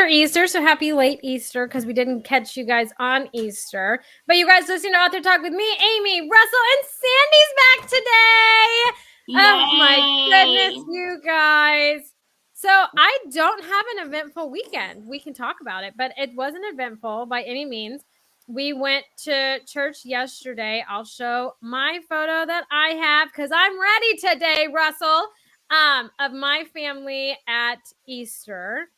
after Easter, so happy late Easter because we didn't catch you guys on Easter. But you guys listening to Author Talk with me, Amy, Russell, and Sandy's back today. Yay! Oh my goodness, you guys. So I don't have an eventful weekend. We can talk about it, but it wasn't eventful by any means. We went to church yesterday. I'll show my photo that I have because I'm ready today, Russell, of my family at Easter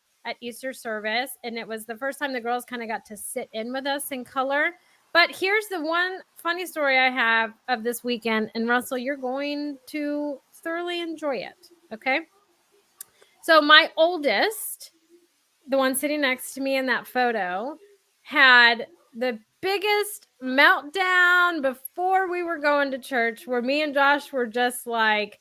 service. And it was the first time the girls kind of got to sit in with us in color. But here's the one funny story I have of this weekend. And Russell, you're going to thoroughly enjoy it. Okay. So my oldest, the one sitting next to me in that photo, had the biggest meltdown before we were going to church where me and Josh were just like,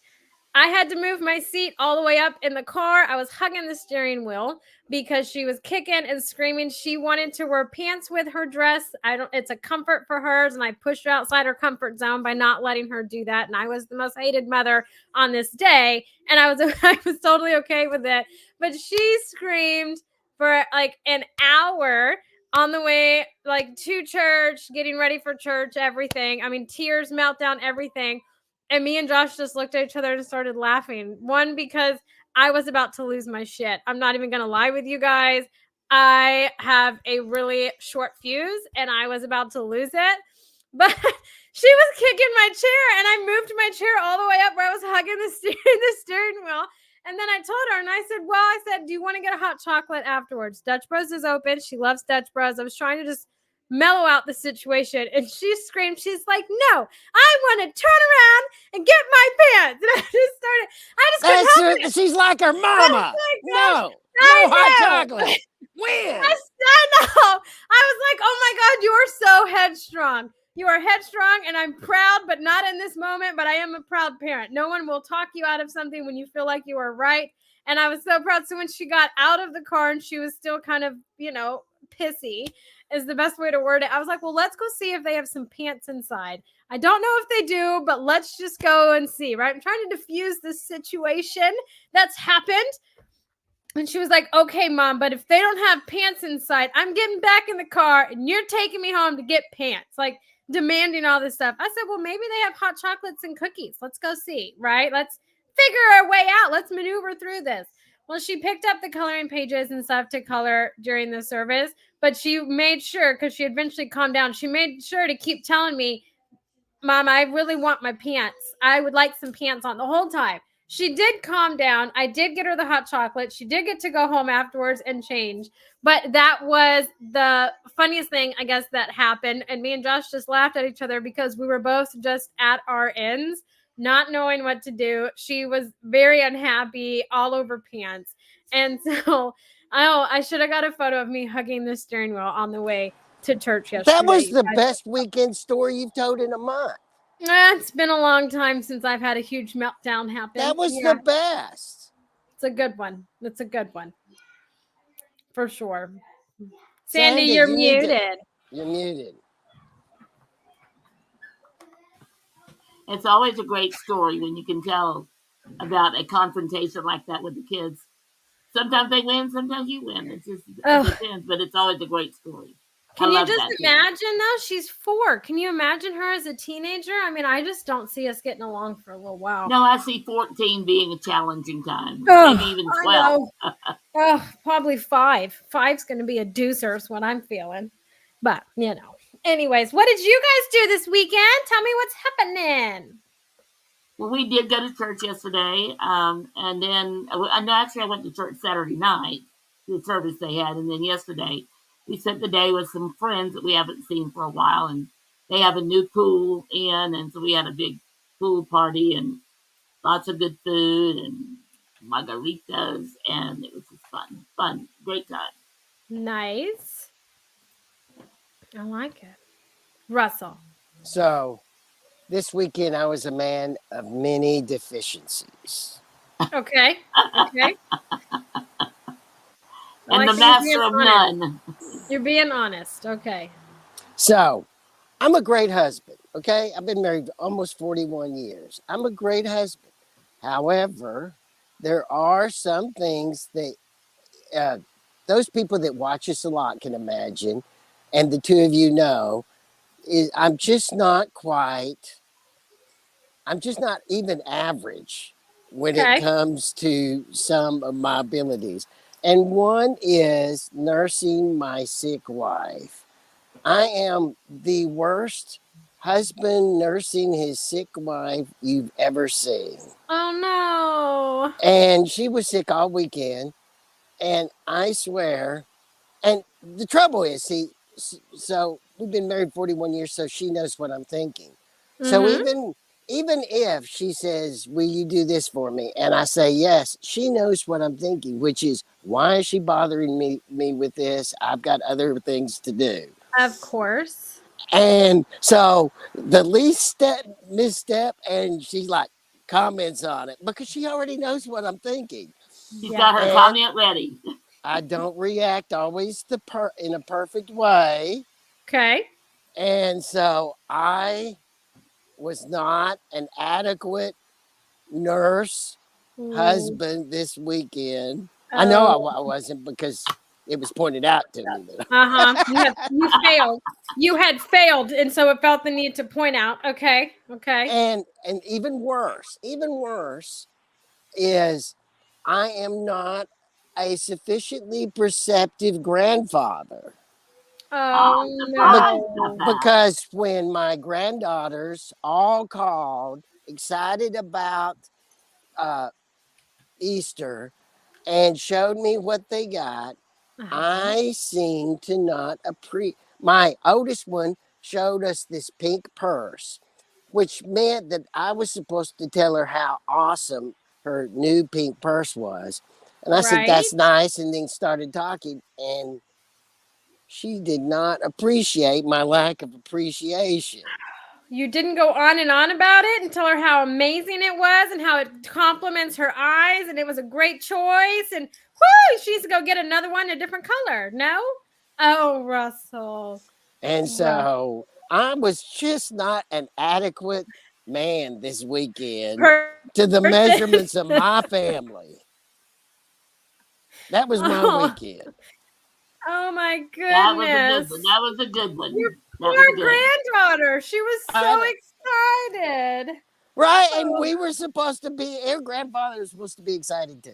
I had to move my seat all the way up in the car. I was hugging the steering wheel because she was kicking and screaming. She wanted to wear pants with her dress. It's a comfort for hers. And I pushed her outside her comfort zone by not letting her do that. And I was the most hated mother on this day. And I was totally okay with it. But she screamed for like an hour on the way, like to church, getting ready for church, everything. I mean, tears, meltdown, everything. And me and Josh just looked at each other and started laughing. One, because I was about to lose my shit. I'm not even going to lie with you guys. I have a really short fuse and I was about to lose it. But she was kicking my chair and I moved my chair all the way up where I was hugging the steering wheel. And then I told her and I said, do you want to get a hot chocolate afterwards? Dutch Bros is open. She loves Dutch Bros. I was trying to just mellow out the situation. And she screamed, she's like, no, I want to turn around and get my pants. And I just couldn't help it. She's like her mama. No hot chocolate. When? I know. I was like, oh my God, you are so headstrong. You are headstrong and I'm proud, but not in this moment, but I am a proud parent. No one will talk you out of something when you feel like you are right. And I was so proud. So when she got out of the car and she was still kind of, pissy is the best way to word it. I was like, well, let's go see if they have some pants inside. I don't know if they do, but let's just go and see, right? I'm trying to diffuse this situation that's happened. And she was like, okay, Mom, but if they don't have pants inside, I'm getting back in the car and you're taking me home to get pants, like demanding all this stuff. I said, well, maybe they have hot chocolates and cookies. Let's go see, right? Let's figure our way out. Let's maneuver through this. Well, she picked up the coloring pages and stuff to color during the service, but she made sure, because she eventually calmed down, she made sure to keep telling me, Mom, I really want my pants. I would like some pants on the whole time. She did calm down. I did get her the hot chocolate. She did get to go home afterwards and change. But that was the funniest thing, I guess, that happened. And me and Josh just laughed at each other because we were both just at our ends, not knowing what to do. She was very unhappy, all over pants. And so, I should have got a photo of me hugging the steering wheel on the way to church yesterday. That was the best weekend story you've told in a month. It's been a long time since I've had a huge meltdown happen. That was the best. It's a good one. It's a good one. For sure. Sandy, you're muted. You're muted. It's always a great story when you can tell about a confrontation like that with the kids. Sometimes they win, sometimes you win. It depends, but it's always a great story. Can you just imagine, though? She's 4. Can you imagine her as a teenager? I mean, I just don't see us getting along for a little while. No, I see 14 being a challenging time. Maybe even 12. Probably 5. 5's going to be a deucer is what I'm feeling. But, Anyways, what did you guys do this weekend? Tell me what's happening. Well, we did go to church yesterday. And then, actually, I went to church Saturday night, the service they had. And then yesterday, we spent the day with some friends that we haven't seen for a while, and they have a new pool in, and so we had a big pool party and lots of good food and margaritas, and it was just fun, great time. Nice. I like it. Russell. So, this weekend I was a man of many deficiencies. Okay. And the master of none. You're being honest. Okay. So, I'm a great husband. Okay. I've been married almost 41 years. I'm a great husband. However, there are some things that those people that watch us a lot can imagine, and the two of you know, is I'm just not even average when it Okay. comes to some of my abilities. And one is nursing my sick wife. I am the worst husband nursing his sick wife you've ever seen. Oh no. And she was sick all weekend. And I swear, and the trouble is, see, so we've been married 41 years, so she knows what I'm thinking. So Mm-hmm. even if she says, "Will you do this for me?" and I say yes, she knows what I'm thinking, which is, why is she bothering me with this? I've got other things to do. Of course. And so the least misstep, and she like comments on it because she already knows what I'm thinking. She's Yeah. got her And comment ready. I don't react always in a perfect way. Okay. And so I was not an adequate nurse Ooh. husband this weekend. I know Oh. I wasn't because it was pointed out to me that. Uh-huh. You failed. You had failed, and so it felt the need to point out. Okay. Okay. And even worse is I am not a sufficiently perceptive grandfather. Oh, Oh I'm surprised about no. that. Because when my granddaughters all called excited about uh, Easter and showed me what they got, Uh-huh. I seem to not appreciate. My oldest one showed us this pink purse, which meant that I was supposed to tell her how awesome her new pink purse was. And I said, Right. "That's nice." And then started talking, and she did not appreciate my lack of appreciation. You didn't go on and on about it and tell her how amazing it was and how it compliments her eyes and it was a great choice and whoo, she needs to go get another one a different color. No? Oh, Russell. And Russ. so I was just not an adequate man this weekend to the Person. measurements of my family. That was my Oh, weekend. oh my That was a good one. goodness. That was a good Your one. That was poor good. granddaughter. She was I so know. excited. Right. And Oh, we were supposed to be, our grandfather was supposed to be excited too.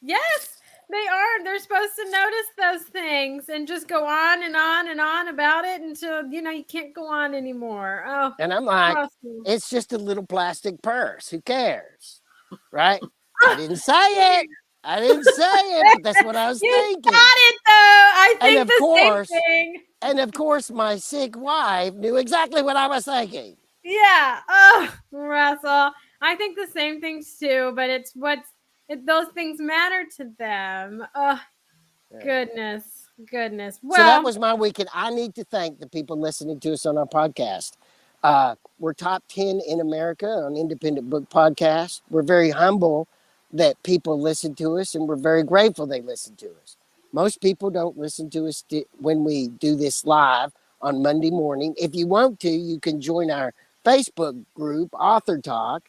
yes, they are. They're supposed to notice those things and just go on and on and on about it until you can't go on anymore. Oh, And I'm like, Russell. it's just a little plastic purse. Who cares? Right. I didn't say it. I didn't say it, but that's what I was You thinking. got it though. I And think of the same course, thing. my sick wife knew exactly what I was thinking. Yeah. Oh, Russell. I think the same things too, but those things matter to them. Oh, Yeah. goodness. Goodness. So that Well, was my weekend. I need to thank the people listening to us on our podcast. We're top 10 in America on independent book podcasts. We're very humble that people listen to us, and we're very grateful they listen to us. Most people don't listen to us when we do this live on Monday morning. If you want to, you can join our Facebook group, Author Talk,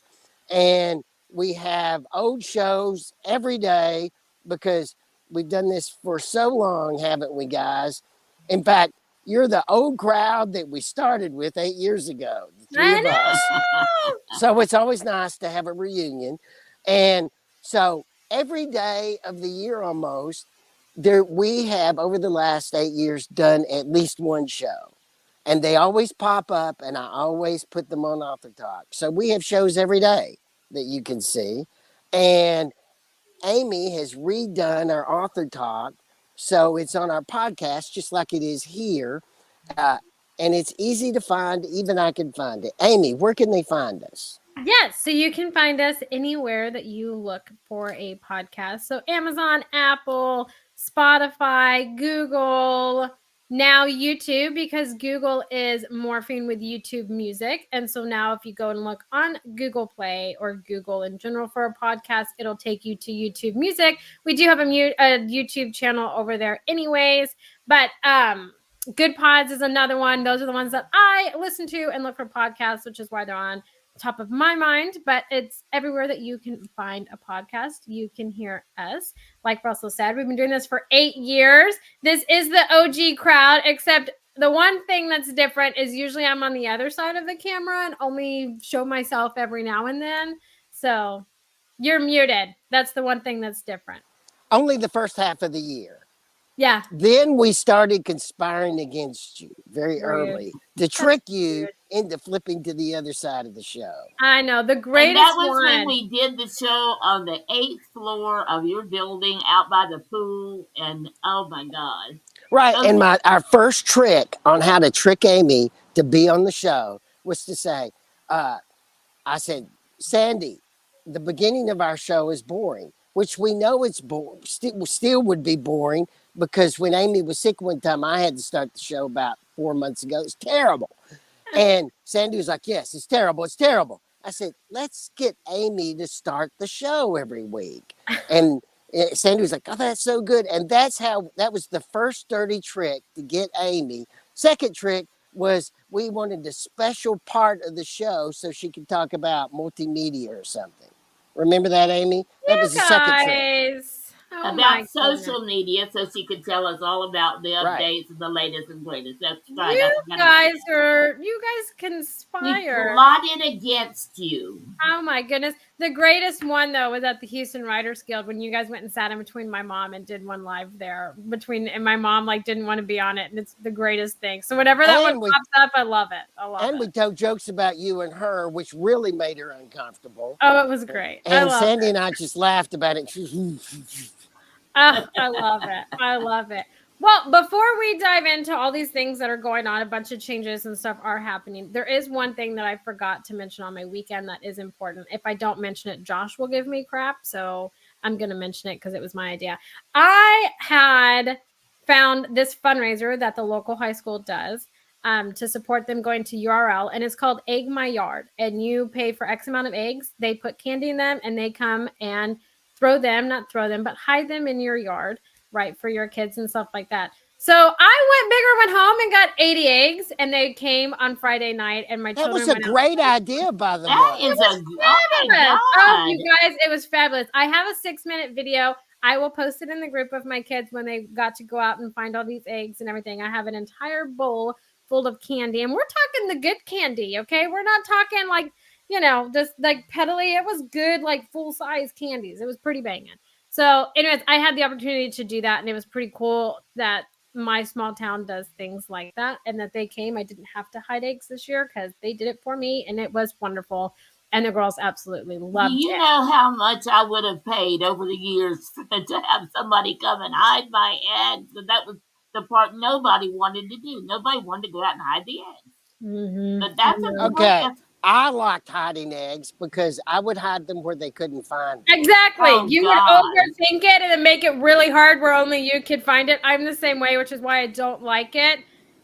and we have old shows every day because we've done this for so long, haven't we, guys? In fact, you're the old crowd that we started with 8 years ago, the three I of us. know. So it's always nice to have a reunion. And so every day of the year almost, there we have over the last 8 years done at least one show. And they always pop up and I always put them on Author Talk. So we have shows every day that you can see. And Amy has redone our Author Talk. So it's on our podcast, just like it is here. Uh, and it's easy to find. Even I can find it. Amy, where can they find us? Yes, so you can find us anywhere that you look for a podcast. So Amazon, Apple, Spotify, Google, now YouTube, because Google is morphing with YouTube Music. And so now if you go and look on Google Play or Google in general for a podcast, it'll take you to YouTube Music. We do have a YouTube channel over there anyways, but Good Pods is another one. Those are the ones that I listen to and look for podcasts, which is why they're on top of my mind, but it's everywhere that you can find a podcast. You can hear us. Like Russell said, we've been doing this for 8 years. This is the OG crowd, except the one thing that's different is usually I'm on the other side of the camera and only show myself every now and then. So you're muted. That's the one thing that's different. Only the first half of the year. Yeah. Then we started conspiring against you very early to trick you weird. into flipping to the other side of the show. I know. The And greatest that was one. when we did the show on the 8th floor of your building out by the pool. And oh my God. Right. Those- And our first trick on how to trick Amy to be on the show was to say, I said, Sandy, the beginning of our show is boring, which we know it's boring, still would be boring, because when Amy was sick one time, I had to start the show about 4 months ago. It's terrible. And Sandy was like, yes, it's terrible. It's terrible. I said, let's get Amy to start the show every week. And Sandy was like, oh, that's so good. And that was the first dirty trick to get Amy. Second trick was we wanted a special part of the show so she could talk about multimedia or something. Remember that, Amy? That was the second trick. Oh about social media, so she could tell us all about the updates and the latest and greatest. That's right. You guys conspire. We plotted against you. Oh my goodness. The greatest one though was at the Houston Writers Guild when you guys went and sat in between my mom and did one live there. And my mom like didn't want to be on it, and it's the greatest thing. So whenever that one pops up, I love it. And we told jokes about you and her, which really made her uncomfortable. Oh, it was great. And Sandy and I just laughed about it. Oh, I love it. I love it. Well, before we dive into all these things that are going on, a bunch of changes and stuff are happening. There is one thing that I forgot to mention on my weekend that is important. If I don't mention it, Josh will give me crap. So I'm going to mention it because it was my idea. I had found this fundraiser that the local high school does to support them going to URL, and it's called Egg My Yard. And you pay for X amount of eggs. They put candy in them, and they come and not throw them, but hide them in your yard, right, for your kids and stuff like that. So I went home and got 80 eggs, and they came on Friday night, and my children That was a great idea, by the way. That is fabulous. Oh, you guys, it was fabulous. I have a 6-minute video. I will post it in the group of my kids when they got to go out and find all these eggs and everything. I have an entire bowl full of candy, and we're talking the good candy, okay? We're not talking like, just like peddly. It was good, like full-size candies. It was pretty banging. So anyways, I had the opportunity to do that, and it was pretty cool that my small town does things like that, and that they came. I didn't have to hide eggs this year because they did it for me, and it was wonderful. And the girls absolutely loved it. Do you know how much I would have paid over the years to have somebody come and hide my eggs? And that was the part nobody wanted to do. Nobody wanted to go out and hide the eggs. Mm-hmm. But that's okay. I liked hiding eggs because I would hide them where they couldn't find them. Exactly. You would overthink it and then make it really hard where only you could find it. I'm the same way, which is why I don't like it.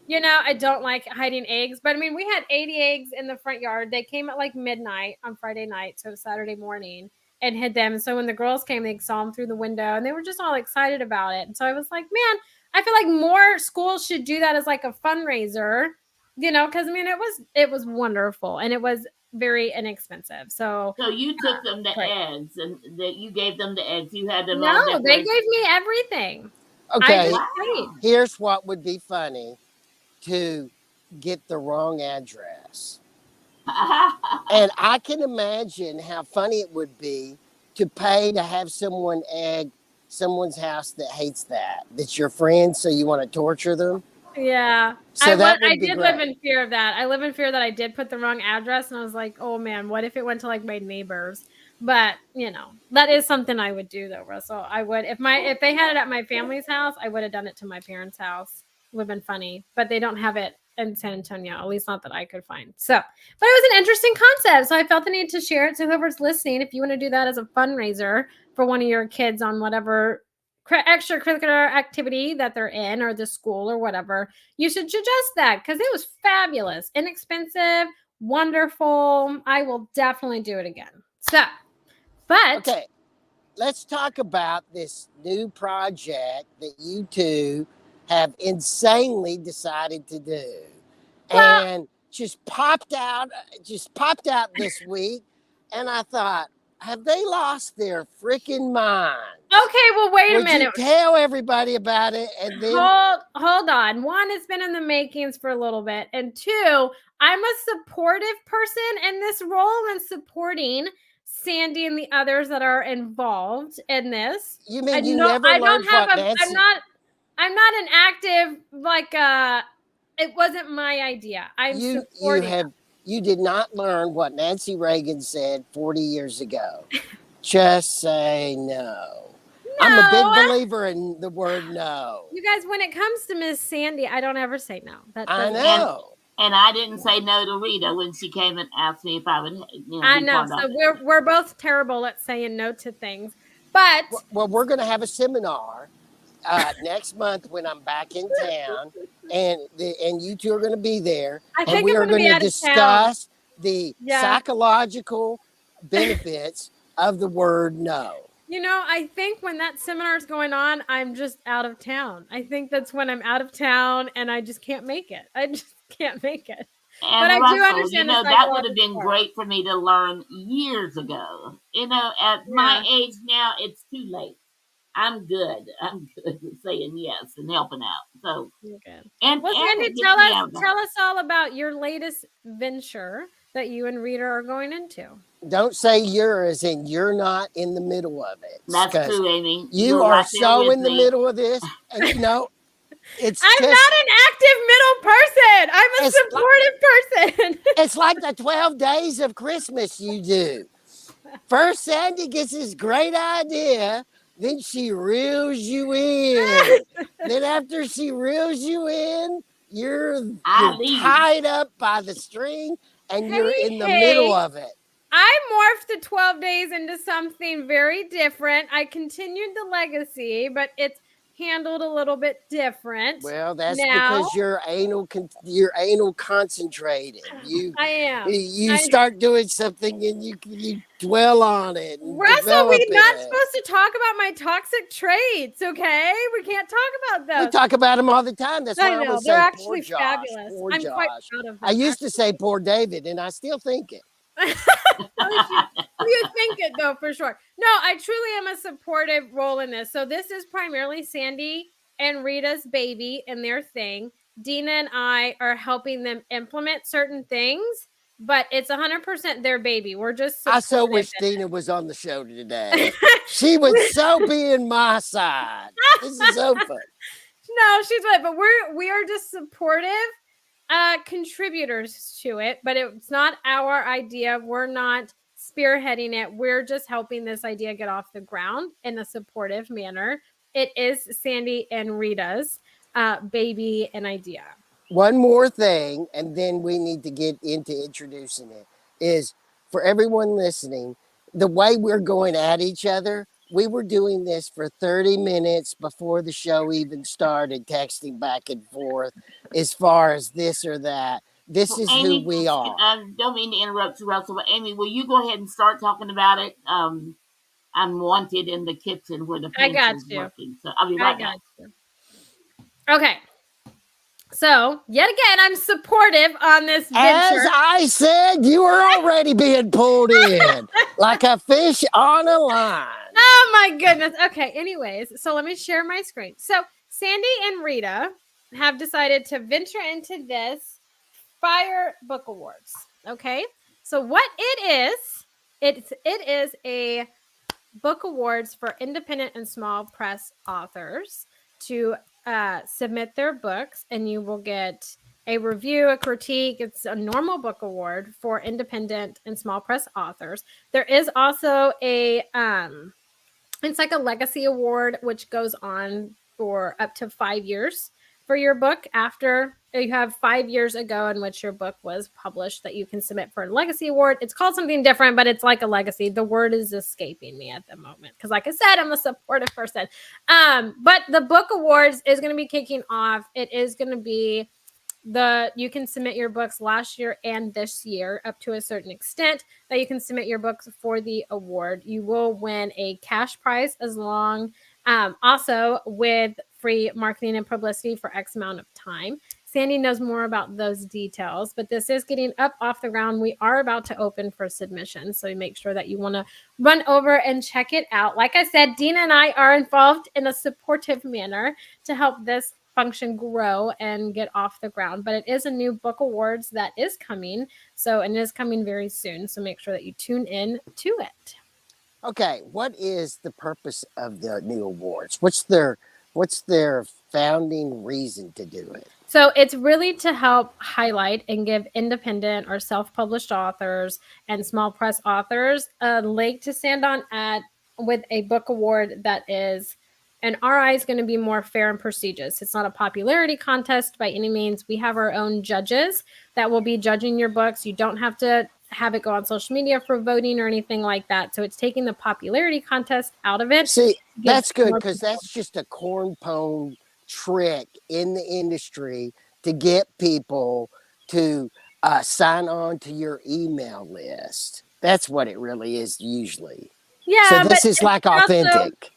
I don't like hiding eggs. But I mean, we had 80 eggs in the front yard. They came at like midnight on Friday night, so Saturday morning, and hid them. So when the girls came, they saw them through the window, and they were just all excited about it. And so I was like, man, I feel like more schools should do that as like a fundraiser. Because I mean, it was wonderful, and it was very inexpensive. So you took them the eggs, and you gave them the eggs. You had them. No, they gave me everything. Okay, here's what would be funny: to get the wrong address. And I can imagine how funny it would be to pay to have someone egg someone's house that hates that's your friend, so you want to torture them. Yeah. So I did live in fear of that. I live in fear that I did put the wrong address, and I was like, oh man, what if it went to like my neighbors? But that is something I would do though, Russell. I would if they had it at my family's house, I would have done it to my parents' house. It would have been funny, but they don't have it in San Antonio, at least not that I could find. So, but it was an interesting concept. So I felt the need to share it. So whoever's listening, if you want to do that as a fundraiser for one of your kids on whatever extracurricular activity that they're in, or the school or whatever, you should suggest that, because it was fabulous, inexpensive, wonderful. I will definitely do it again. So, but okay, let's talk about this new project that you two have insanely decided to do. And just popped out this week, and I thought, have they lost their freaking mind? Okay, well, wait a Would minute. you tell everybody about it? And then Hold on. One, it's been in the makings for a little bit, and two, I'm a supportive person in this role and supporting Sandy and the others that are involved in this. you mean you never learned what Nancy? I'm not an active it wasn't my idea. I'm supporting. You did not learn what Nancy Reagan said 40 years ago. Just say no. I'm a big believer in the word no. You guys, when it comes to Miss Sandy, I don't ever say no. I know. And I didn't say no to Rita when she came and asked me if I would, I know. So we're both terrible at saying no to things. But well, we're going to have a seminar next month when I'm back in town, and you two are going to be there, and we are going to discuss the psychological benefits of the word no. I think when that seminar is going on, I'm just out of town. I think that's when I'm out of town and I just can't make it. I just can't make it. And but Russell, I do understand that would have been great for me to learn years ago. At my age now, it's too late. I'm good. I'm good with saying yes and helping out. So, and Sandy, tell us all about your latest venture that you and Rita are going into. Don't say you're as in you're not in the middle of it. That's true, Amy. You are so in the middle of this, and I'm not an active middle person. I'm a supportive person. It's like the 12 days of Christmas you do. First, Sandy gets this great idea. Then she reels you in. Then after she reels you in, you're tied up by the string and you're in the middle of it. I morphed the 12 days into something very different. I continued the legacy, but it's handled a little bit different. Well, that's because you're anal concentrated. I am. You start doing something and you dwell on it. Russell, we're not supposed to talk about my toxic traits, okay? We can't talk about them. We talk about them all the time. That's why I would say they're actually fabulous. I'm quite proud of them. I used to say poor David, and I still think it. You think it though, for sure. No, I truly am a supportive role in this. So this is primarily Sandy and Rita's baby and their thing. Dina and I are helping them implement certain things, but it's 100% their baby. We're just I so wish Dina was on the show today. She would so be in my side. This is so fun. No, she's right, but we are just supportive contributors to it, but it's not our idea. We're not spearheading it. We're just helping this idea get off the ground in a supportive manner. It is Sandy and Rita's baby and idea. One more thing, and then we need to get into introducing it, is for everyone listening, the way we're going at each other, we were doing this for 30 minutes before the show even started, texting back and forth as far as this or that. This is Amy, who we are. I don't mean to interrupt you, Russell, but Amy, will you go ahead and start talking about it? I'm wanted in the kitchen where the paint is working. So I'll be right back. Okay. So, yet again, I'm supportive on this venture. As I said, you were already being pulled in like a fish on a line. Oh, my goodness. Okay, anyways, so let me share my screen. So, Sandy and Rita have decided to venture into this Fire Book Awards. Okay? So, what it is a book awards for independent and small press authors to submit their books, and you will get a review, a critique. It's a normal book award for independent and small press authors. There is also it's like a legacy award, which goes on for up to 5 years for your book after you have 5 years ago in which your book was published that you can submit for a legacy award. It's called something different, but it's like a legacy. The word is escaping me at the moment because, like I said, I'm a supportive person. But the book awards is going to be kicking off. It is going to be you can submit your books last year and this year up to a certain extent that you can submit your books for the award. You will win a cash prize also with free marketing and publicity for X amount of time. Sandy knows more about those details, but this is getting up off the ground. We are about to open for submission, so make sure that you want to run over and check it out. Like I said, Dina and I are involved in a supportive manner to help this function grow and get off the ground. But it is a new book awards that is coming, and it is coming very soon. So make sure that you tune in to it. Okay, what is the purpose of the new awards? What's their founding reason to do it? So it's really to help highlight and give independent or self-published authors and small press authors a leg to stand on with a book award that is, in our eyes, going to be more fair and prestigious. It's not a popularity contest by any means. We have our own judges that will be judging your books. You don't have to have it go on social media for voting or anything like that. So it's taking the popularity contest out of it. See, that's good, because that's just a cornpone trick in the industry to get people to sign on to your email list. That's what it really is usually. Yeah, so this is like authentic.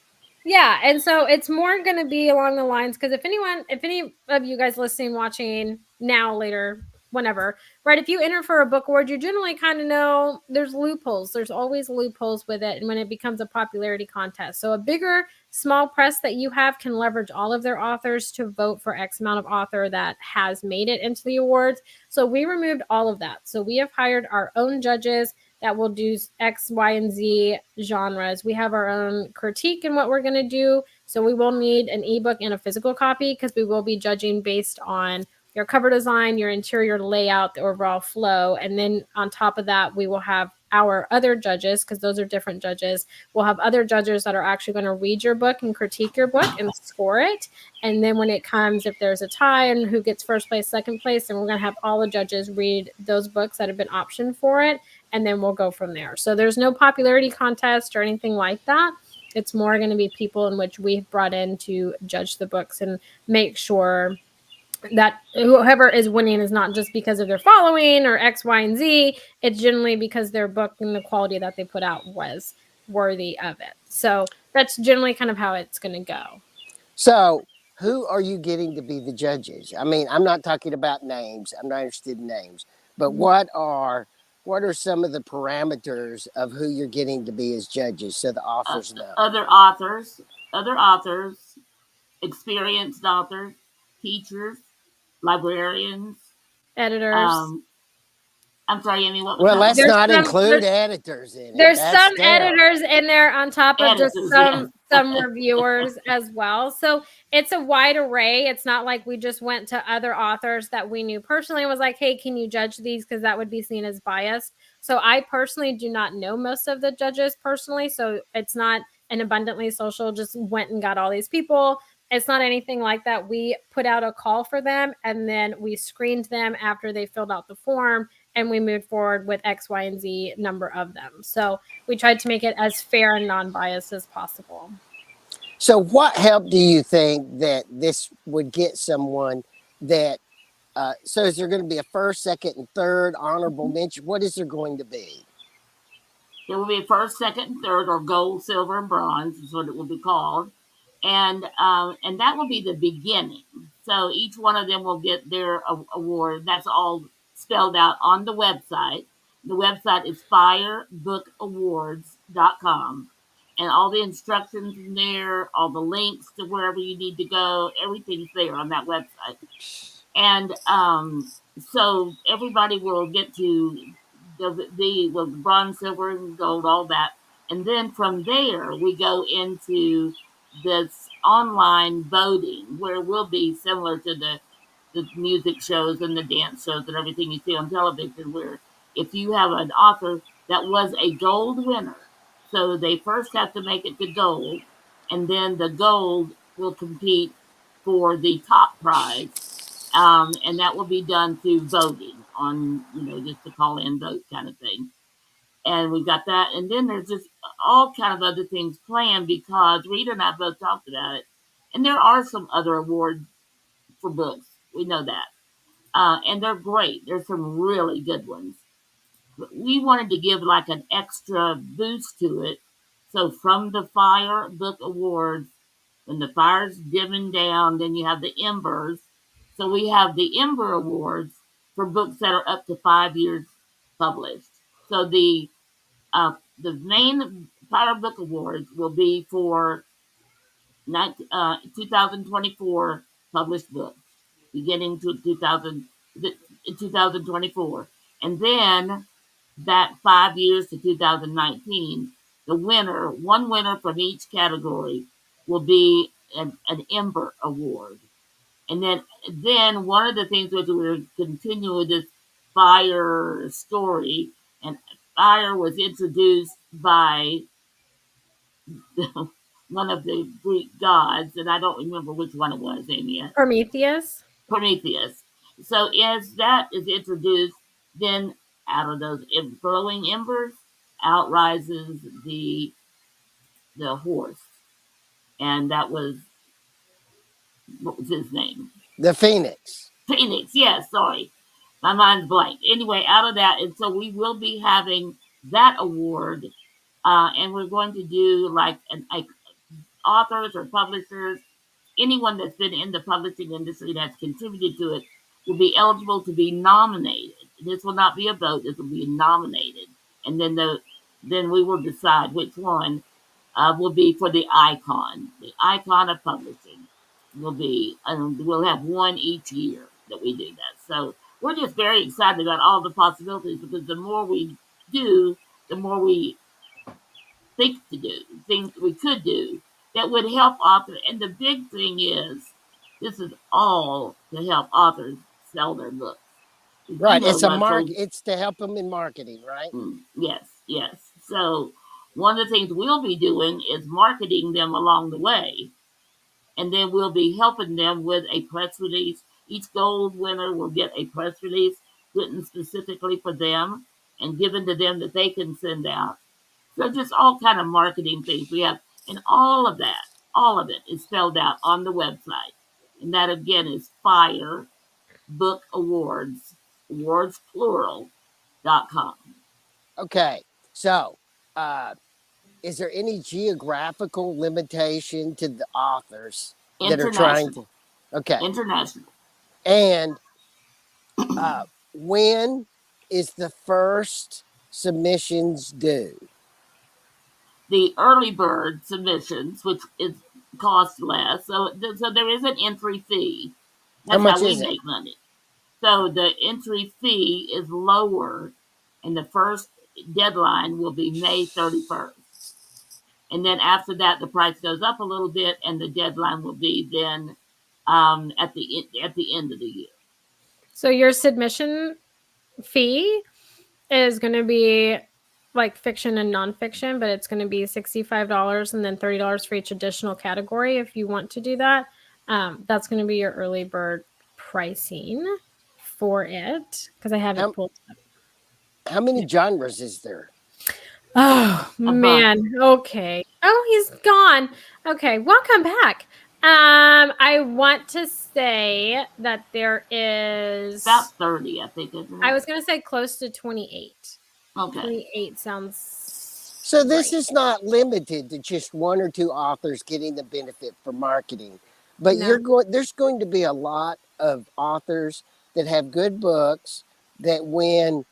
Yeah, and so it's more going to be along the lines, because if any of you guys listening, watching now, later, whenever, right, if you enter for a book award, you generally kind of know there's loopholes. There's always loopholes with it, and when it becomes a popularity contest. So a bigger small press that you have can leverage all of their authors to vote for X amount of author that has made it into the awards. So we removed all of that. So we have hired our own judges that will do X, Y, and Z genres. We have our own critique in what we're going to do. So we will need an ebook and a physical copy, because we will be judging based on your cover design, your interior layout, the overall flow. And then on top of that, we will have our other judges, because those are different judges. We'll have other judges that are actually going to read your book and critique your book and score it. And then when it comes, if there's a tie and who gets first place, second place, then we're going to have all the judges read those books that have been optioned for it. And then we'll go from there. So there's no popularity contest or anything like that. It's more going to be people in which we've brought in to judge the books and make sure that whoever is winning is not just because of their following or X, Y, and Z. It's generally because their book and the quality that they put out was worthy of it. So that's generally kind of how it's going to go. So who are you getting to be the judges? I mean, I'm not talking about names. I'm not interested in names. But what are some of the parameters of who you're getting to be as judges, so the authors know? Other authors, experienced authors, teachers, librarians, editors. I'm sorry, Amy. What? Well, let's not include editors in it. There's some editors in there on top of just some reviewers as well. So it's a wide array. It's not like we just went to other authors that we knew personally and was like, hey, can you judge these? Because that would be seen as biased. So I personally do not know most of the judges personally. So it's not an abundantly social, just went and got all these people. It's not anything like that. We put out a call for them, and then we screened them after they filled out the form, and we moved forward with X, Y, and Z number of them. So we tried to make it as fair and non-biased as possible. So what help do you think that this would get someone that, so is there going to be a first, second, and third honorable mention? What is there going to be? There will be a first, second, and third, or gold, silver, and bronze is what it will be called. And that will be the beginning. So each one of them will get their award. That's all spelled out on the website. The website is firebookawards.com. And all the instructions in there, all the links to wherever you need to go, everything's there on that website. And so everybody will get to the bronze, silver, and gold, all that. And then from there, we go into this online voting, where it will be similar to the music shows and the dance shows and everything you see on television, where if you have an author that was a gold winner, so they first have to make it to gold, and then the gold will compete for the top prize, and that will be done through voting on, just a call in vote kind of thing. And we got that, and then there's just all kind of other things planned, because Rita and I both talked about it, and there are some other awards for books. We know that, and they're great. There's some really good ones. But we wanted to give like an extra boost to it. So from the Fire Book Awards, when the fire's dimming down, then you have the embers. So we have the Ember Awards for books that are up to 5 years published. So the main Power Book Awards will be for 2024 published books, beginning to 2024. And then that 5 years to 2019, one winner from each category will be an Ember Award. And then one of the things that we're continuing with this fire story, and fire was introduced by one of the Greek gods, and I don't remember which one it was, Amy. Prometheus. Prometheus. So as that is introduced, then out of those glowing embers, out rises the horse, and that was, what was his name? The Phoenix. Phoenix. Yes, sorry, my mind's blank. Anyway, out of that, and so we will be having that award, and we're going to do like authors or publishers, anyone that's been in the publishing industry that's contributed to it will be eligible to be nominated. This will not be a vote. This will be nominated, and then we will decide which one will be for the icon. The icon of publishing will be, and we'll have one each year that we do that. So we're just very excited about all the possibilities, because the more we do, the more we think to do, things we could do that would help authors. And the big thing is, this is all to help authors sell their books. Right. It's it's to help them in marketing, right? Yes, yes. So one of the things we'll be doing is marketing them along the way. And then we'll be helping them with a press release. Each gold winner will get a press release written specifically for them and given to them that they can send out. So just all kind of marketing things we have, and all of it is spelled out on the website. And that again is Fire Book Awards, awards plural.com. Okay. So, is there any geographical limitation to the authors that are trying to? Okay. International. And when is the first submissions due? The early bird submissions, which is cost less, so there is an entry fee. That's how we make money. So the entry fee is lower, and the first deadline will be May 31st. And then after that, the price goes up a little bit, and the deadline will be then at the end of the year. So your submission fee is going to be like fiction and nonfiction, but it's going to be $65 and then $30 for each additional category if you want to do that. That's going to be your early bird pricing for it, because I haven't pulled up. How many genres is there? Oh, man. Okay. Oh, he's gone. Okay. Welcome back. I want to say that there is about 30, I think, isn't it? I was going to say close to 28. Okay. 28 sounds. So this is not limited to just one or two authors getting the benefit for marketing, but there's going to be a lot of authors that have good books that win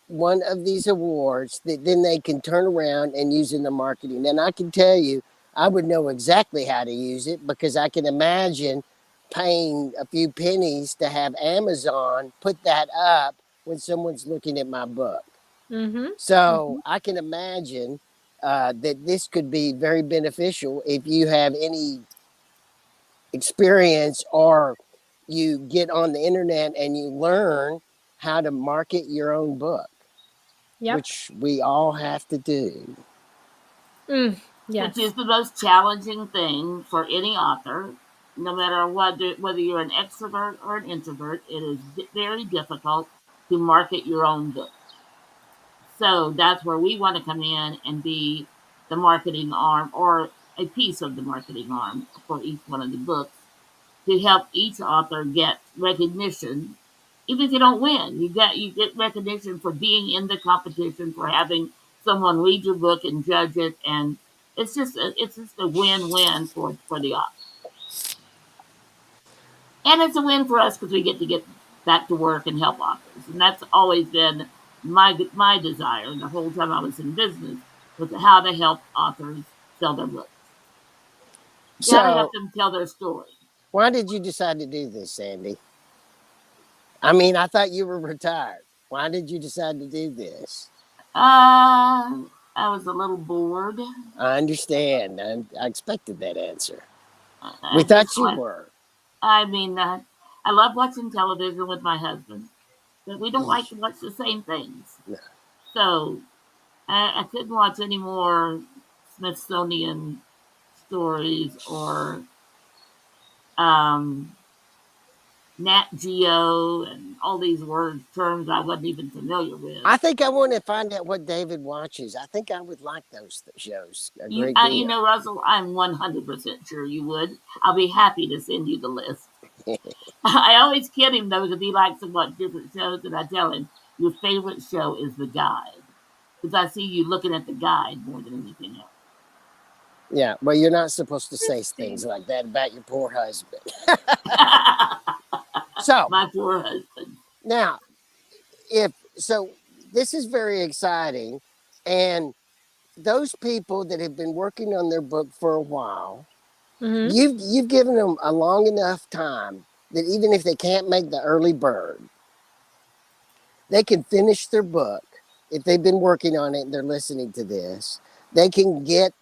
one of these awards that then they can turn around and use in the marketing. And I can tell you, I would know exactly how to use it, because I can imagine paying a few pennies to have Amazon put that up when someone's looking at my book. Mm-hmm. So I can imagine that this could be very beneficial if you have any experience, or you get on the internet and you learn how to market your own book. Yep. Which we all have to do. Yes. Which is the most challenging thing for any author, no matter whether you're an extrovert or an introvert. It is very difficult to market your own book. So that's where we want to come in and be the marketing arm, or a piece of the marketing arm for each one of the books, to help each author get recognition. Even if you don't win, you get recognition for being in the competition, for having someone read your book and judge it, and it's just a win-win for the author. And it's a win for us because we get back to work and help authors. And that's always been my desire the whole time I was in business, was how to help authors sell their books. You got to help So, them tell their story. why did you decide to do this, Sandy? I mean, I thought you were retired. Why did you decide to do this? I was a little bored. I understand. I expected that answer. We I just thought you like, were. I mean, I love watching television with my husband, but we don't like to watch the same things. No. So I couldn't watch any more Smithsonian stories or um, Nat Geo and all these terms I wasn't even familiar with. I think I want to find out what David watches. I think I would like those shows a great deal. You know, Russell, I'm 100% sure you would. I'll be happy to send you the list. I always kid him, though, because he likes to watch different shows, and I tell him, your favorite show is The Guide. Because I see you looking at The Guide more than anything else. Yeah, well, you're not supposed to say things like that about your poor husband. So, my poor husband. Now, this is very exciting, and those people that have been working on their book for a while, you've given them a long enough time that even if they can't make the early bird, they can finish their book. If they've been working on it and they're listening to this, they can get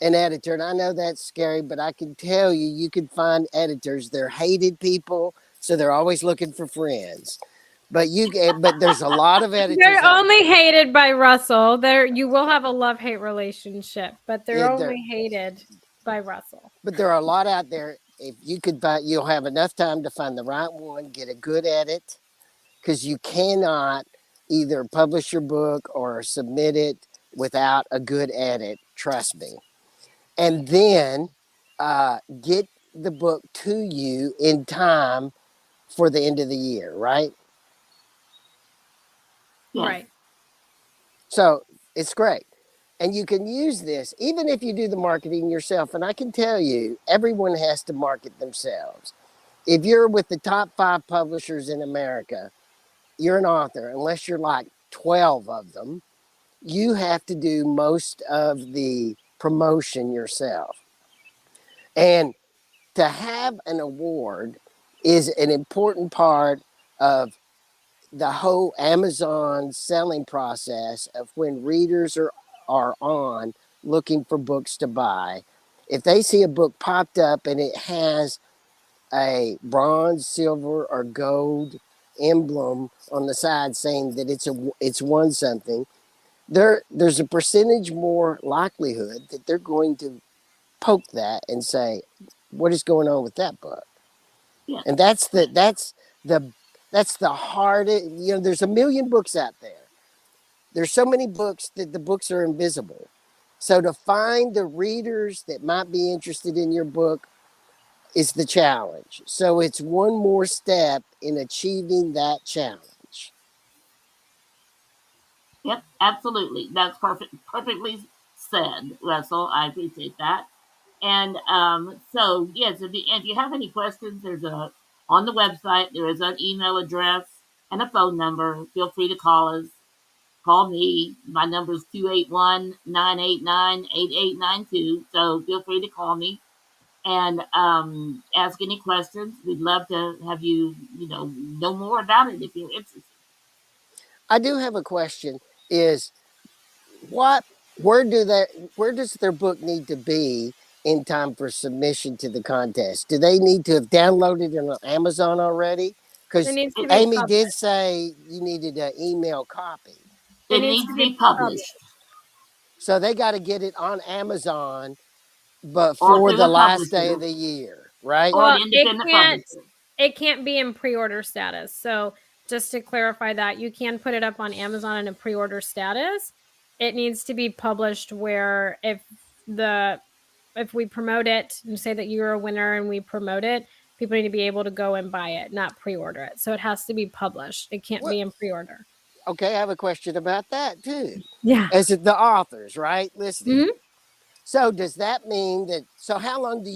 an editor. And I know that's scary, but I can tell you, you can find editors. They're hated people, so they're always looking for friends. But there's a lot of editors. They're only hated by Russell. You will have a love-hate relationship, but they're only hated by Russell. But there are a lot out there. If you could find, you'll have enough time to find the right one, get a good edit, because you cannot either publish your book or submit it without a good edit. Trust me. And then get the book to you in time for the end of the year, right? Yes. Right. So it's great. And you can use this even if you do the marketing yourself. And I can tell you, everyone has to market themselves. If you're with the top 5 publishers in America, you're an author, unless you're like 12 of them, you have to do most of the promotion yourself. And to have an award is an important part of the whole Amazon selling process of when readers are on looking for books to buy. If they see a book popped up and it has a bronze, silver, or gold emblem on the side saying that it's won something, there's a percentage more likelihood that they're going to poke that and say, what is going on with that book? Yeah. And that's the hardest. There's a million books out there. There's so many books that the books are invisible. So to find the readers that might be interested in your book is the challenge. So it's one more step in achieving that challenge. Yep, absolutely. That's perfectly said, Russell. I appreciate that. And so, yes, if you have any questions, on the website, there is an email address and a phone number. Feel free to call us. Call me. My number is 281-989-8892. So feel free to call me and ask any questions. We'd love to have you, know more about it if you're interested. I do have a question. Is where does their book need to be in time for submission to the contest? Do they need to have downloaded it on Amazon already? Because Amy did say you needed an email copy. It needs to be published. So they got to get it on Amazon before the last day of the year, right? Well, it can't be in pre-order status. So just to clarify that, you can put it up on Amazon in a pre-order status. It needs to be published where if we promote it and say that you're a winner and we promote it, people need to be able to go and buy it, not pre-order it. So it has to be published. It can't be in pre-order. Okay, I have a question about that too. Yeah. As the authors, right? Listening. Mm-hmm. So does that mean that? So how long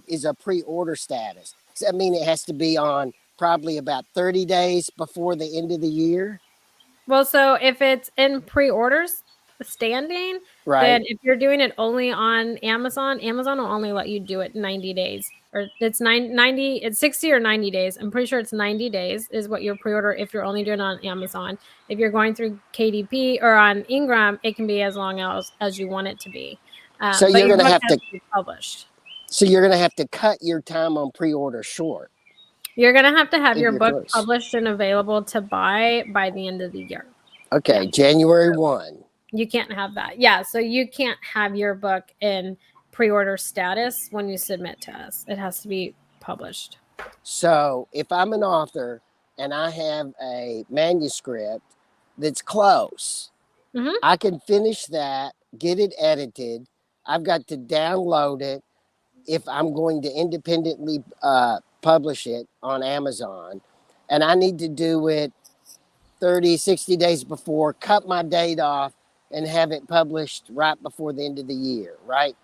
is a pre-order status? I mean, it has to be on probably about 30 days before the end of the year. Well, so if it's in pre-orders standing, Right. then if you're doing it only on Amazon, Amazon will only let you do it 90 days. Or it's 90, it's 60 or 90 days. I'm pretty sure it's 90 days is what your pre-order if you're only doing it on Amazon. If you're going through KDP or on Ingram, it can be as long as you want it to be. So But you're your going to book have has to to be published. So you're going to have to cut your time on pre-order short. You're going to have if your you're book close. published and available to buy by the end of the year. Okay, Yeah. January 1. You can't have that. Yeah, so you can't have your book in pre-order status when you submit to us. It has to be published. So if I'm an author and I have a manuscript that's close, Mhm. I can finish that, get it edited. I've got to download it if I'm going to independently publish it on Amazon. And I need to do it 30, 60 days before, cut my date off, and have it published right before the end of the year, right?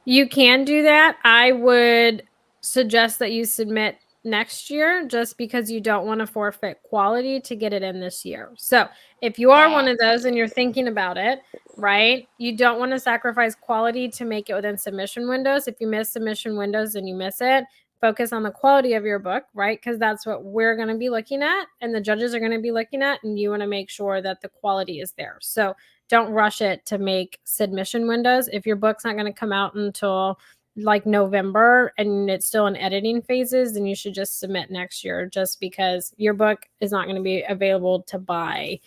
You can do that. I would suggest that you submit next year just because you don't want to forfeit quality to get it in this year. So, if you are one of those and you're thinking about it, right? You don't want to sacrifice quality to make it within submission windows. If you miss submission windows and you miss it, focus on the quality of your book, right? Because that's what we're going to be looking at and the judges are going to be looking at, and you want to make sure that the quality is there. So, don't rush it to make submission windows. If your book's not going to come out until like November and it's still in editing phases, then you should just submit next year just because your book is not going to be available to buy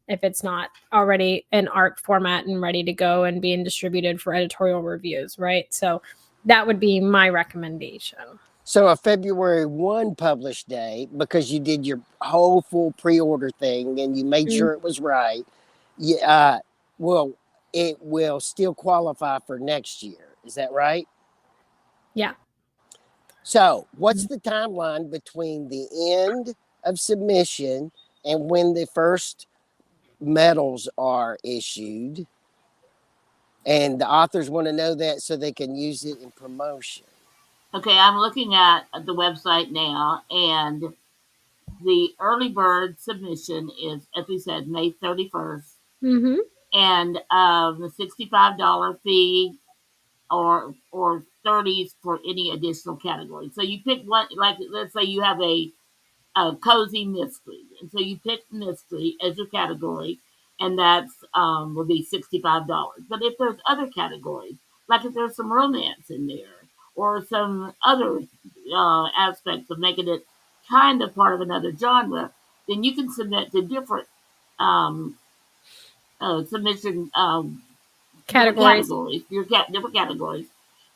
if it's not already in ARC format and ready to go and being distributed for editorial reviews, right? So that would be my recommendation. So a February 1 published day, because you did your whole full pre-order thing and you made sure it was right, well, it will still qualify for next year. Is that right? Yeah. So what's the timeline between the end of submission and when the first medals are issued? And the authors want to know that so they can use it in promotion. Okay, I'm looking at the website now, and the early bird submission is, as we said, May 31st. Mm-hmm. And the $65 fee or 30s for any additional category. So you pick one, like let's say you have a cozy mystery, and so you pick mystery as your category, and that's will be $65. But if there's other categories, like if there's some romance in there or some other aspects of making it kind of part of another genre, then you can submit to different um, submission Categories. different categories,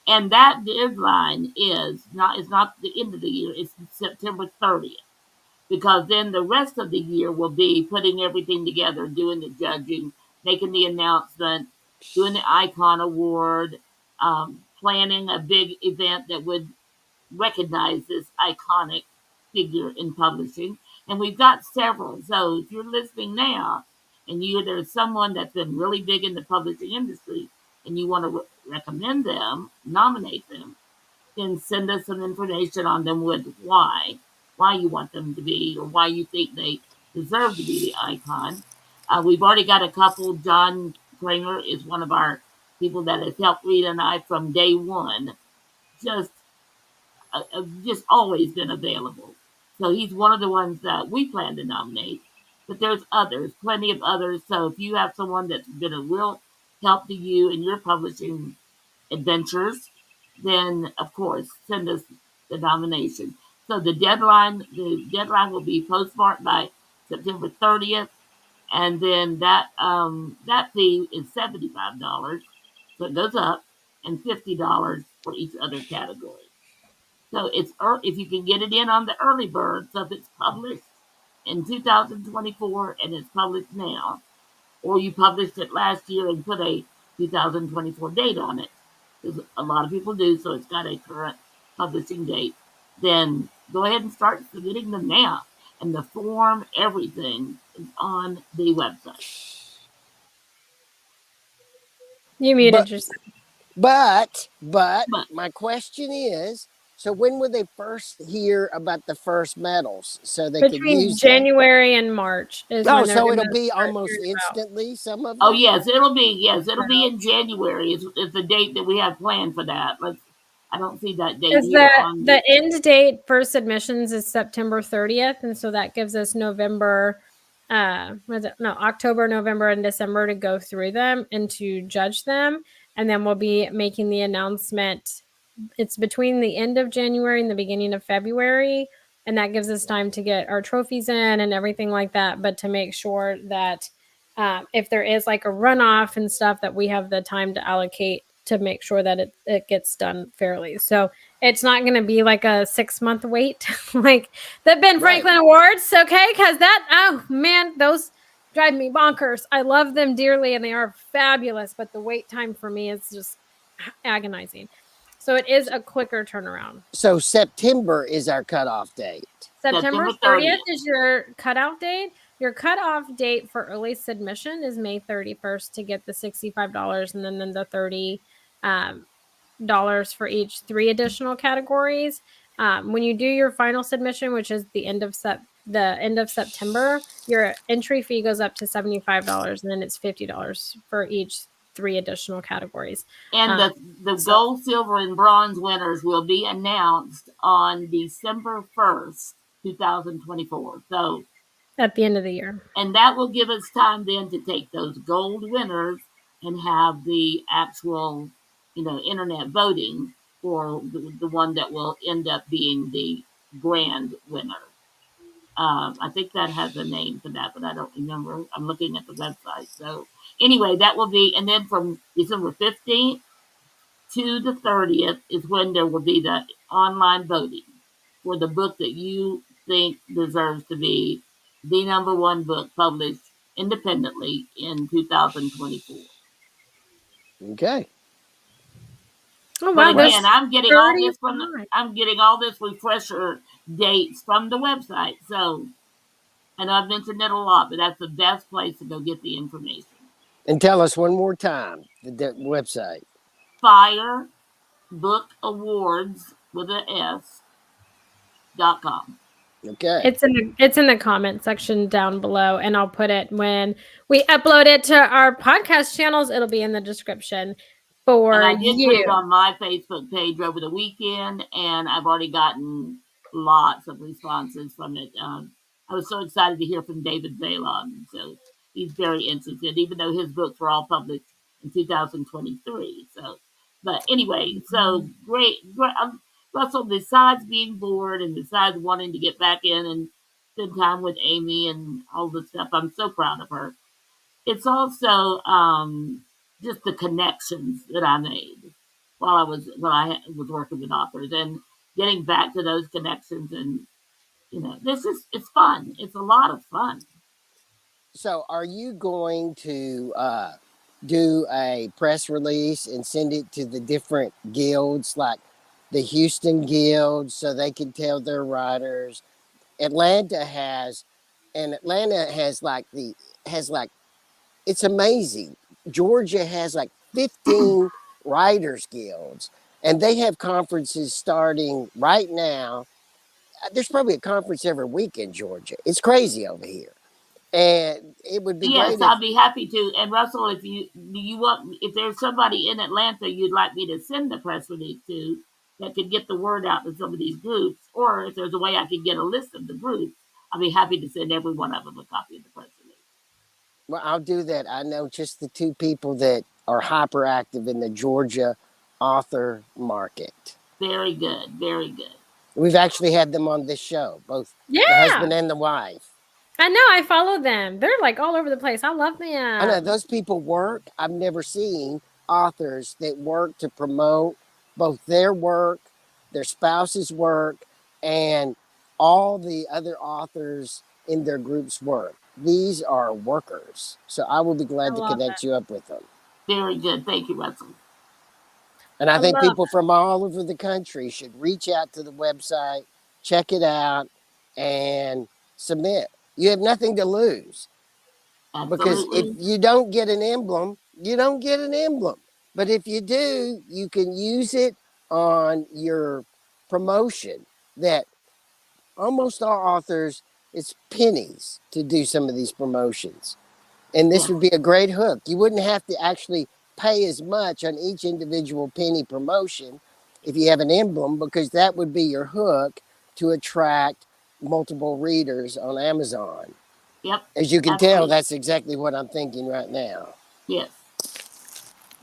and that deadline is not the end of the year; it's September 30th, because then the rest of the year will be putting everything together, doing the judging, making the announcement, doing the icon award, planning a big event that would recognize this iconic figure in publishing. And we've got several. So if you're listening now and there's someone that's been really big in the publishing industry and you want to recommend them, nominate them, then send us some information on them with why you want them to be, or why you think they deserve to be the icon. We've already got a couple. John Kramer is one of our people that has helped Rita and I from day one. Just just always been available. So he's one of the ones that we plan to nominate. But there's others, plenty of others. So if you have someone that's been a real help to you in your publishing adventures, then of course send us the nomination. So the deadline will be postmarked by September 30th, and then that fee is $75, so it goes up, and $50 for each other category. So if you can get it in on the early bird, so if it's published in 2024 and it's published now, or you published it last year and put a 2024 date on it, because a lot of people do, so it's got a current publishing date, then go ahead and start submitting them now. And the form, everything is on the website. You muted yourself. But But my question is, So when will they first hear about the first medals so they could Between use them? January and March is Oh, when they're so going it'll to be start almost hearing about. instantly, some of them? Oh, yes, it'll be in January. Is the date that we have planned for that. I don't see that date Is here on the end date for submissions is September 30th, and so that gives us November, October, November, and December to go through them and to judge them, and then we'll be making the announcement. It's between the end of January and the beginning of February, and that gives us time to get our trophies in and everything like that, but to make sure that if there is like a runoff and stuff, that we have the time to allocate to make sure that it gets done fairly. So it's not going to be like a 6-month wait like the Ben Franklin Awards, okay? Because oh man, those drive me bonkers. I love them dearly and they are fabulous, but the wait time for me is just agonizing. So it is a quicker turnaround. So September is our cutoff date. September 30th is your cutoff date. Your cutoff date for early submission is May 31st to get the $65 and then the $30 for each 3 additional categories. When you do your final submission, which is the end of September, your entry fee goes up to $75 and then it's $50 for each 3 additional categories. And the gold, silver, and bronze winners will be announced on December 1st, 2024. So at the end of the year. And that will give us time then to take those gold winners and have the actual, internet voting for the one that will end up being the grand winner. I think that has a name for that, but I don't remember. I'm looking at the website. So anyway, that will be, and then from December 15th to the 30th is when there will be the online voting for the book that you think deserves to be the number one book published independently in 2024. Okay. Oh wow! But again, I'm getting all this refresher dates from the website. So, I know I've mentioned it a lot, but that's the best place to go get the information. And tell us one more time the website. Fire Book Awards with an S.com. Okay. It's in the comment section down below, and I'll put it when we upload it to our podcast channels. It'll be in the description for and I did you. put it on my Facebook page over the weekend, and I've already gotten lots of responses from it. I was so excited to hear from David Zalon, so he's very interested, even though his books were all published in 2023. So, but anyway, so great. Russell, besides being bored and besides wanting to get back in and spend time with Amy and all the stuff, I'm so proud of her. It's also just the connections that I made while I was working with authors and getting back to those connections, and it's fun. It's a lot of fun. So, are you going to do a press release and send it to the different guilds, like the Houston Guild, so they can tell their writers? Atlanta has it's amazing. Georgia has like 15 writers guilds, and they have conferences starting right now. There's probably a conference every week in Georgia. It's crazy over here. And it would be great. Yes, I'll be happy to. And Russell, if there's somebody in Atlanta you'd like me to send the press release to that could get the word out to some of these groups, or if there's a way I could get a list of the groups, I'll be happy to send every one of them a copy of the press release. Well, I'll do that. I know just the 2 people that are hyperactive in the Georgia author market. Very good. Very good. We've actually had them on this show, both the husband and the wife. I know. I follow them. They're like all over the place. I love them. I know those people work. I've never seen authors that work to promote both their work, their spouse's work, and all the other authors in their group's work. These are workers. So I will be glad to connect you up with them. Very good. Thank you, Russell. And I think people from all over the country should reach out to the website, check it out, and submit. You have nothing to lose. Absolutely. Because if you don't get an emblem, you don't get an emblem. But if you do, you can use it on your promotion that almost our authors, it's pennies to do some of these promotions. And this would be a great hook. You wouldn't have to actually pay as much on each individual penny promotion if you have an emblem, because that would be your hook to attract multiple readers on Amazon. Yep. As you can Absolutely. tell, that's exactly what I'm thinking right now. Yes.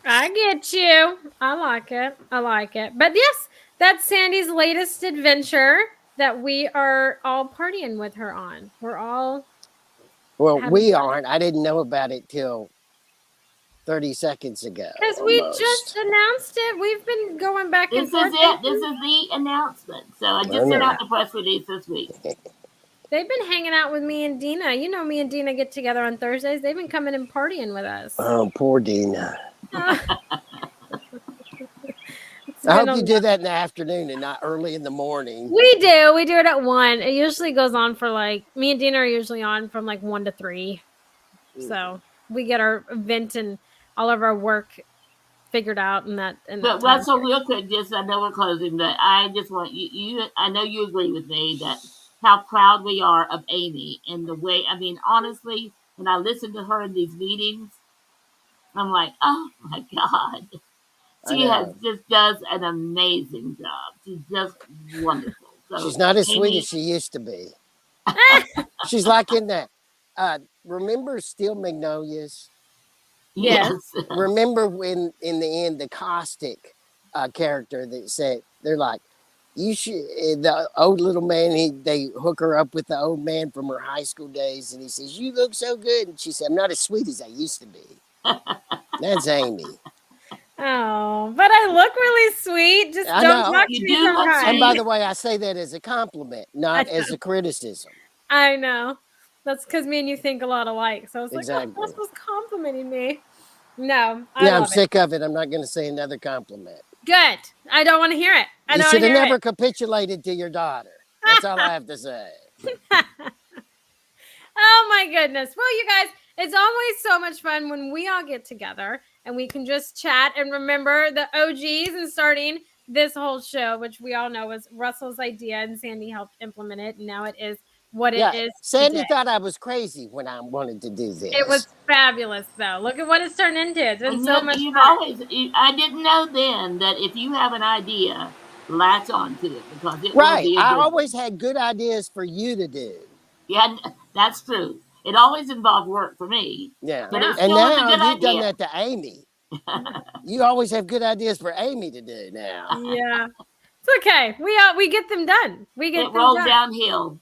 I get you. I like it. But yes, that's Sandy's latest adventure that we are all partying with her on. We're all we aren't. I didn't know about it till 30 seconds ago. Because we just announced it. We've been going back and forth. This is the announcement. So I just sent out the press release this week. They've been hanging out with me and Dina. You know, me and Dina get together on Thursdays. They've been coming and partying with us. Oh, poor Dina. I hope you do that in the afternoon and not early in the morning. We do. We do it at 1. It usually goes on for me and Dina are usually on from 1 to 3. So we get our event and all of our work figured out in that. But Russell, real quick, just I know we're closing, but I just want you. I know you agree with me that how proud we are of Amy and the way. I mean, honestly, when I listen to her in these meetings, I'm like, oh my God, she just does an amazing job. She's just wonderful. So she's not as sweet as she used to be. She's like in that. Remember Steel Magnolias? Yes. Remember when in the end the caustic character that said they're like, you should, the old little man, they hook her up with the old man from her high school days, and he says, you look so good, and she said, I'm not as sweet as I used to be. That's Amy. Oh, but I look really sweet. Just don't talk to me sometimes. And by the way, I say that as a compliment, not as a criticism. I know. That's because me and you think a lot alike. So I was exactly. This was complimenting me. No, I'm sick of it. I'm not going to say another compliment. Good. I don't want to hear it. You should have never capitulated to your daughter. That's all I have to say. Oh my goodness. Well, you guys, it's always so much fun when we all get together and we can just chat and remember the OGs and starting this whole show, which we all know was Russell's idea and Sandy helped implement it. And now it is what it is. Sandy thought I was crazy when I wanted to do this. It was fabulous, though. Look at what it's turned into. It's been so much fun. I didn't know then that if you have an idea, latch on to it because it right. will be I always had good ideas for you to do. Yeah, that's true. It always involved work for me. Yeah. But and now you've done that to Amy. You always have good ideas for Amy to do now. Yeah. It's okay. We get them done. It rolls downhill.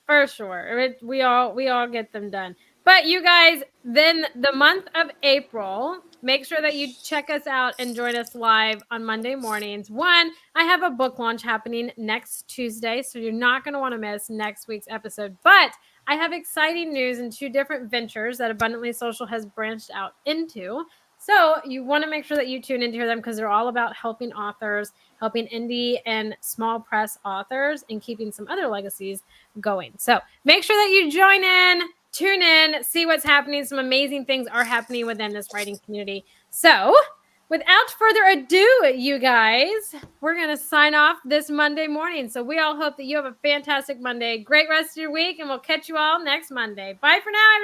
For sure. We all get them done. But you guys, then the month of April, make sure that you check us out and join us live on Monday mornings. I have a book launch happening next Tuesday, so you're not going to want to miss next week's episode. But I have exciting news and 2 different ventures that Abundantly Social has branched out into. So you want to make sure that you tune into them because they're all about helping authors, helping indie and small press authors, and keeping some other legacies going. So make sure that you join in, tune in, see what's happening. Some amazing things are happening within this writing community. So without further ado, you guys, we're going to sign off this Monday morning. So we all hope that you have a fantastic Monday, great rest of your week, and we'll catch you all next Monday. Bye for now, everybody.